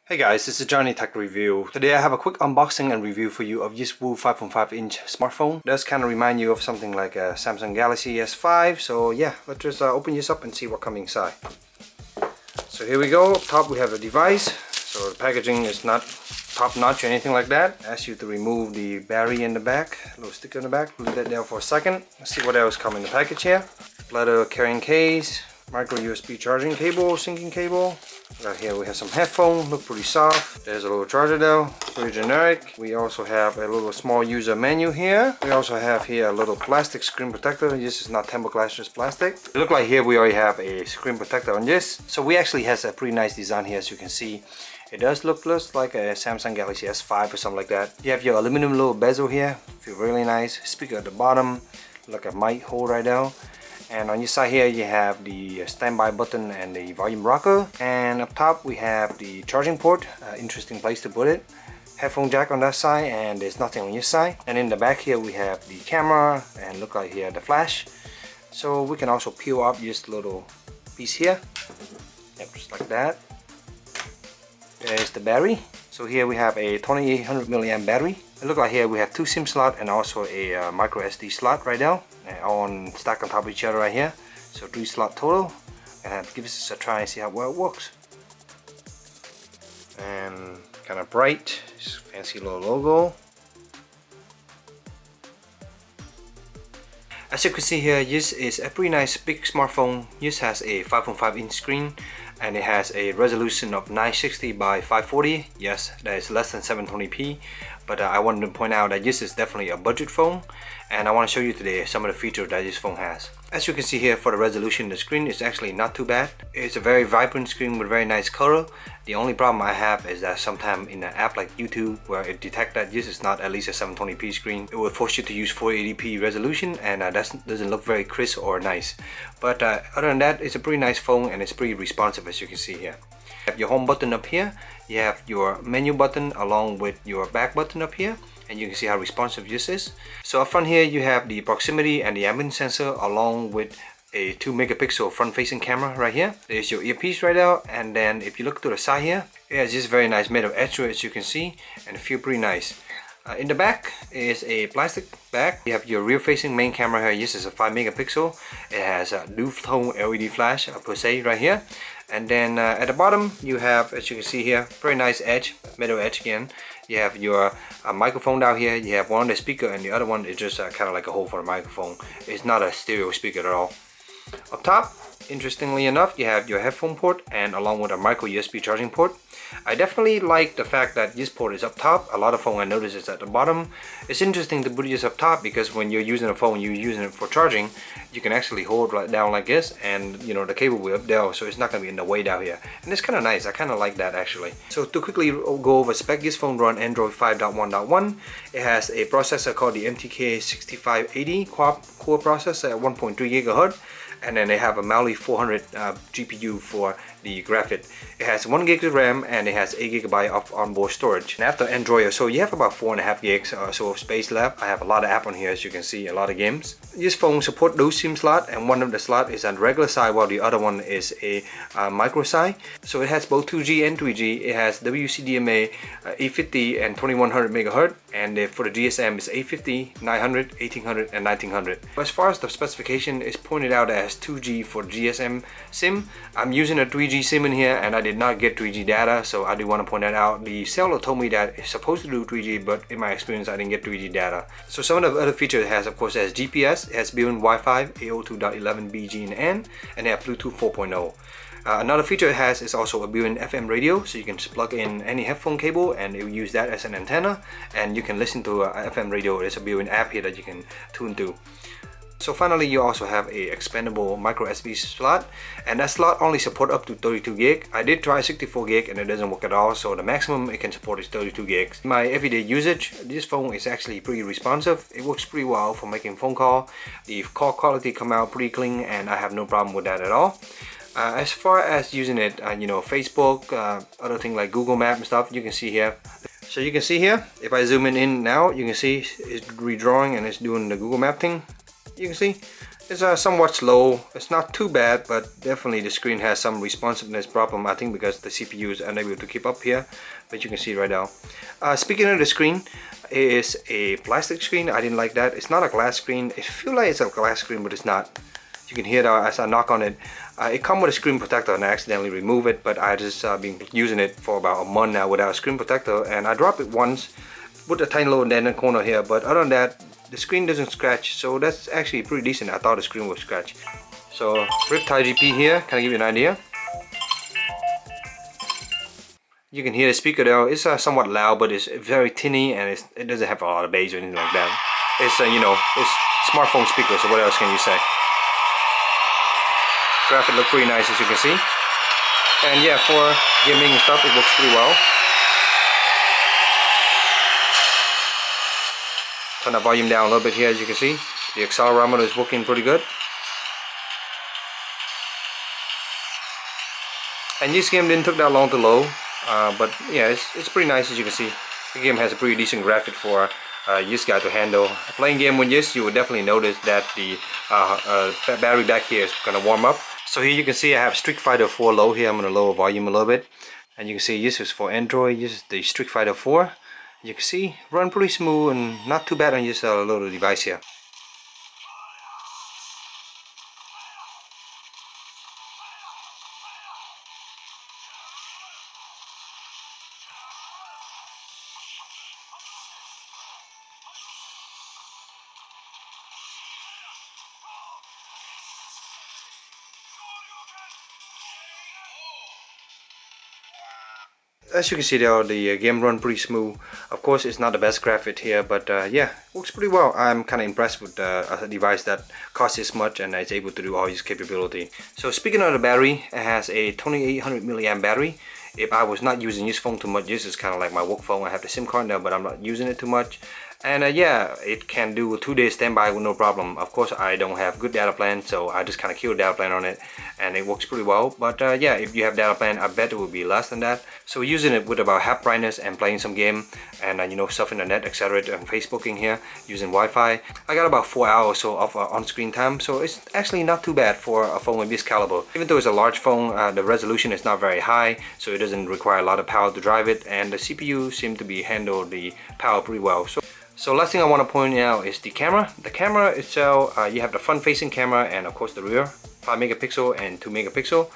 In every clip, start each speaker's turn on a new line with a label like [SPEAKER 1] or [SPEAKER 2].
[SPEAKER 1] Hey guys, this is JohnyTechReview. Today I have a quick unboxing and review for you of this 5.5-inch smartphone. It does kind of remind you of something like a Samsung Galaxy S5. So yeah, let's just open this up and see what comes inside. So here we go. Up top we have the device. So the packaging is not top notch or anything like that. Asks you to remove the battery in the back, a little sticker in the back. Leave that there for a second. Let's see what else comes in the package here. Leather carrying case, micro USB charging cable, syncing cable. Right here we have some headphones, look pretty soft. There's a little charger though, pretty generic. We also have a little small user menu here. We also have here a little plastic screen protector. This is not tempered glass, just plastic. It looks like here we already have a screen protector on this. So we actually has a pretty nice design here, as you can see. It does look just like a Samsung Galaxy S5 or something like that. You have your aluminum little bezel here, feel really nice. Speaker at the bottom, like a mic hole right now. And on your side here you have the standby button and the volume rocker, and up top we have the charging port, interesting place to put it. Headphone jack on that side, and there's nothing on your side. And in the back here we have the camera, and look like here the flash. So we can also peel up this little piece here. Yep, just like that. There's the battery. So here we have a 2800 milliamp battery. It looks like here we have two SIM slot and also a micro SD slot right now, all stacked on top of each other right here. So 3 slot total. And give this a try and see how well it works. And kind of bright, fancy little logo. As you can see here, this is a pretty nice big smartphone. This has a 5.5-inch screen and it has a resolution of 960 by 540. Yes, that is less than 720p. But I wanted to point out that this is definitely a budget phone, and I want to show you today some of the features that this phone has. As you can see here, for the resolution, the screen is actually not too bad. It's a very vibrant screen with very nice color. The only problem I have is that sometimes in an app like YouTube, where it detects that this is not at least a 720p screen, it will force you to use 480p resolution, and that doesn't look very crisp or nice. But other than that, it's a pretty nice phone and it's pretty responsive, as you can see here. You have your home button up here, you have your menu button along with your back button up here, and you can see how responsive this is. So up front here you have the proximity and the ambient sensor along with a 2 megapixel front facing camera right here. There's your earpiece right out, and then if you look to the side here, it has this very nice metal edge to it, as you can see, and it feels pretty nice. In the back is a plastic bag. You have your rear facing main camera here. This is a 5 megapixel. It has a dual tone LED flash per se right here. And then at the bottom you have, as you can see here, very nice edge, metal edge again. You have your microphone down here. You have one on the speaker and the other one is just kind of like a hole for the microphone. It's not a stereo speaker at all. Up top, interestingly enough, you have your headphone port and along with a micro USB charging port. I definitely like the fact that this port is up top. A lot of phone I notice is at the bottom. It's interesting to put this up top because when you're using a phone, you're using it for charging, you can actually hold it down like this, and you know the cable will be up there, so it's not going to be in the way down here. And it's kind of nice. I kind of like that actually. So to quickly go over spec, this phone runs Android 5.1.1. It has a processor called the MTK 6580 core processor at 1.3 GHz. And then they have a Mali 400 GPU for the graphic. It has 1 gig of RAM and it has 8 GB of onboard storage. And after Android, so you have about 4.5 gigs or so of space left. I have a lot of apps on here, as you can see, a lot of games. This phone supports those SIM slots, and one of the slots is on the regular side while the other one is a micro side. So it has both 2G and 3G. It has WCDMA 850 and 2100 MHz, and for the GSM it's 850, 900, 1800 and 1900. As far as the specification is pointed out as 2G for GSM SIM, I'm using a 3G SIM in here and I did not get 3G data, so I do want to point that out. The seller told me that it's supposed to do 3G, but in my experience I didn't get 3G data. So some of the other features it has, of course, it has GPS, it has built-in Wi-Fi 802.11b G and N, and it has Bluetooth 4.0. Another feature it has is also a built-in FM radio, so you can just plug in any headphone cable and it will use that as an antenna, and you can listen to a FM radio. There's a built-in app here that you can tune to. So finally, you also have a expandable micro SD slot, and that slot only support up to 32 gig. I did try 64 gig and it doesn't work at all, so the maximum it can support is 32 gigs. In my everyday usage, this phone is actually pretty responsive. It works pretty well for making phone call. The call quality come out pretty clean and I have no problem with that at all. As far as using it, you know, Facebook, other things like Google Map and stuff, you can see here. So you can see here, if I zoom in now, you can see it's redrawing and it's doing the Google Map thing. You can see It's somewhat slow. It's not too bad, but definitely the screen has some responsiveness problem. I think because the CPU is unable to keep up here, but you can see right now. Speaking of the screen, it is a plastic screen. I didn't like that. It's not a glass screen. It feels like it's a glass screen, but it's not. You can hear it as I knock on it. It comes with a screen protector and I accidentally remove it, but I just been using it for about a month now without a screen protector, and I dropped it once, put a tiny little dent in the corner here, but other than that, the screen doesn't scratch, so that's actually pretty decent. I thought the screen would scratch. So Riptide GP here, can I give you an idea? You can hear the speaker there. It's somewhat loud, but it's very tinny and it doesn't have a lot of bass or anything like that. It's you know, it's smartphone speaker, so what else can you say? Graphic look pretty nice as you can see. And yeah, for gaming and stuff, it works pretty well. Turn the volume down a little bit here as you can see. The accelerometer is working pretty good. And this game didn't take that long to load, but yeah, it's pretty nice as you can see. The game has a pretty decent graphic for this guy to handle. Playing game with this, you will definitely notice that the battery back here is gonna warm up. So here you can see I have Street Fighter 4 low here. I'm gonna lower volume a little bit, and you can see this is for Android. This is the Street Fighter 4. You can see run pretty smooth and not too bad on this little device here. As you can see there, the game run pretty smooth. Of course, it's not the best graphic here, but yeah, works pretty well. I'm kind of impressed with a device that costs this much and is able to do all this capability. So speaking of the battery, it has a 2800 milliamp battery. If I was not using this phone too much, this is kind of like my work phone. I have the SIM card now, but I'm not using it too much. And yeah, it can do a 2-day standby with no problem. Of course, I don't have good data plan, so I just kind of killed data plan on it, and it works pretty well. But yeah, if you have data plan, I bet it will be less than that. So using it with about half brightness and playing some game and you know, surfing the net, etc., and Facebooking here using Wi-Fi, I got about 4 hours or so of on-screen time. So it's actually not too bad for a phone with this caliber. Even though it's a large phone, the resolution is not very high, so it doesn't require a lot of power to drive it, and the CPU seems to be handle the power pretty well. So last thing I want to point out is the camera. The camera itself, you have the front-facing camera and of course the rear, 5 megapixel and 2 megapixel.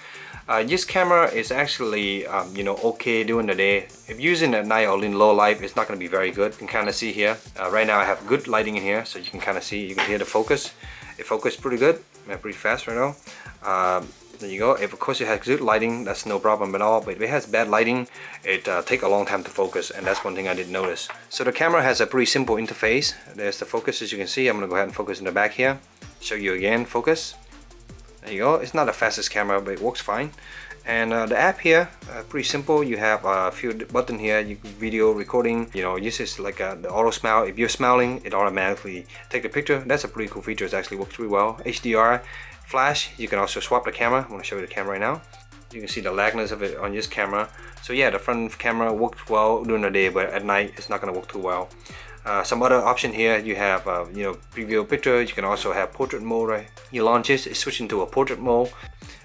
[SPEAKER 1] This camera is actually, you know, okay during the day. If using at night or in low light, it's not going to be very good. You can kind of see here. Right now I have good lighting in here, so you can kind of see. You can hear the focus. It focuses pretty good, pretty fast right now. There you go. If of course it has good lighting, that's no problem at all. But if it has bad lighting, it takes a long time to focus, and that's one thing I didn't notice. So the camera has a pretty simple interface. There's the focus, as you can see. I'm gonna go ahead and focus in the back here. Show you again, focus. There you go. It's not the fastest camera, but it works fine. And the app here, pretty simple. You have a few buttons here. You can video recording. You know, this is like the auto smile. If you're smiling, it automatically take the picture. That's a pretty cool feature. It actually works pretty well. HDR. Flash, you can also swap the camera. I'm going to show you the camera right now. You can see the lagness of it on this camera. So yeah, the front camera works well during the day, but at night it's not going to work too well. Some other option here, you have you know, preview picture. You can also have portrait mode. Right? You launch this, it's switching to a portrait mode.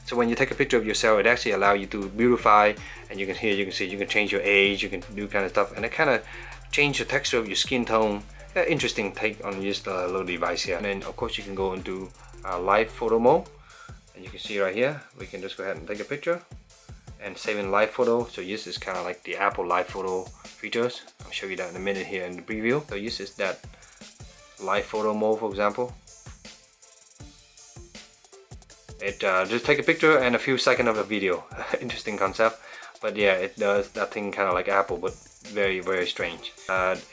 [SPEAKER 1] So when you take a picture of yourself, it actually allows you to beautify, and you can hear, you can see, you can change your age, you can do kind of stuff, and it kind of change the texture of your skin tone. Interesting take on this little device here. And then of course you can go into live photo mode, and you can see right here we can just go ahead and take a picture and save in live photo. So this is kind of like the Apple live photo features. I'll show you that in a minute here in the preview. So this is that live photo mode, for example. It just take a picture and a few seconds of a video. Interesting concept, but yeah, it does that thing kind of like Apple, but very, very strange.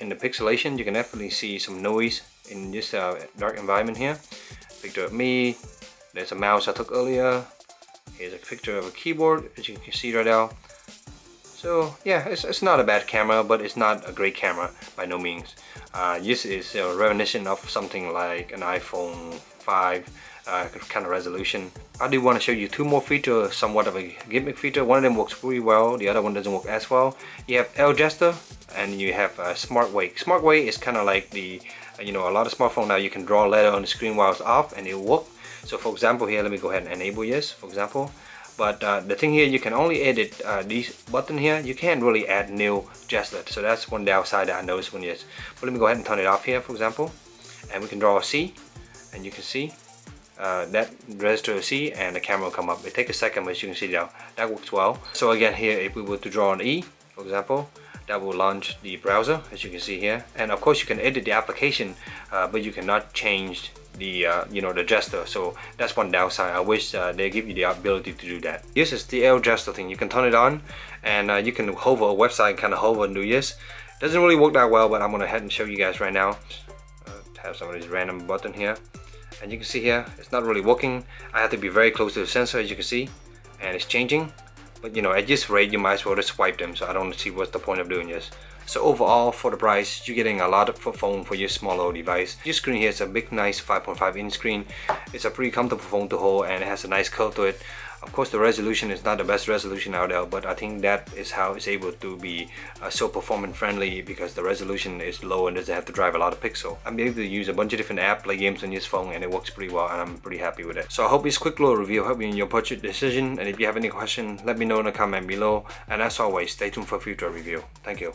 [SPEAKER 1] In the pixelation, you can definitely see some noise in this dark environment here. Picture of me, there's a mouse I took earlier, here's a picture of a keyboard, as you can see right now. So yeah, it's not a bad camera, but it's not a great camera by no means. This is a reminiscent of something like an iPhone 5 kind of resolution. I do want to show you two more features, somewhat of a gimmick feature. One of them works pretty well, the other one doesn't work as well. You have L gesture and you have Smart Wake. Smart Wake is kind of like the, you know, a lot of smartphones now you can draw a letter on the screen while it's off and it will work. So for example here, let me go ahead and enable yes, for example. But the thing here, you can only edit these button here. You can't really add new gesture. So that's one downside that I noticed when yes. But let me go ahead and turn it off here, for example. And we can draw a C, and you can see that register a C and the camera will come up. It takes a second, but as you can see now, that works well. So again here, if we were to draw an E, for example, that will launch the browser, as you can see here. And of course you can edit the application, but you cannot change the the gesture. So that's one downside. I wish they give you the ability to do that. This is the L gesture thing. You can turn it on, and you can hover a website, kind of hover and do yes. Doesn't really work that well, but I'm gonna head and show you guys right now. Have some of these random button here, and you can see here it's not really working. I have to be very close to the sensor, as you can see, and it's changing. But at this rate, you might as well just swipe them, so I don't see what's the point of doing this. So overall, for the price, you're getting a lot of phone for your small little device. Your screen here is a big, nice 5.5 inch screen. It's a pretty comfortable phone to hold, and it has a nice curve to it. Of course, the resolution is not the best resolution out there, but I think that is how it's able to be so performance friendly, because the resolution is low and doesn't have to drive a lot of pixels. I'm able to use a bunch of different apps, play games on this phone, and it works pretty well, and I'm pretty happy with it. So I hope this quick little review helped you in your purchase decision, and if you have any question, let me know in the comment below. And as always, stay tuned for future review. Thank you.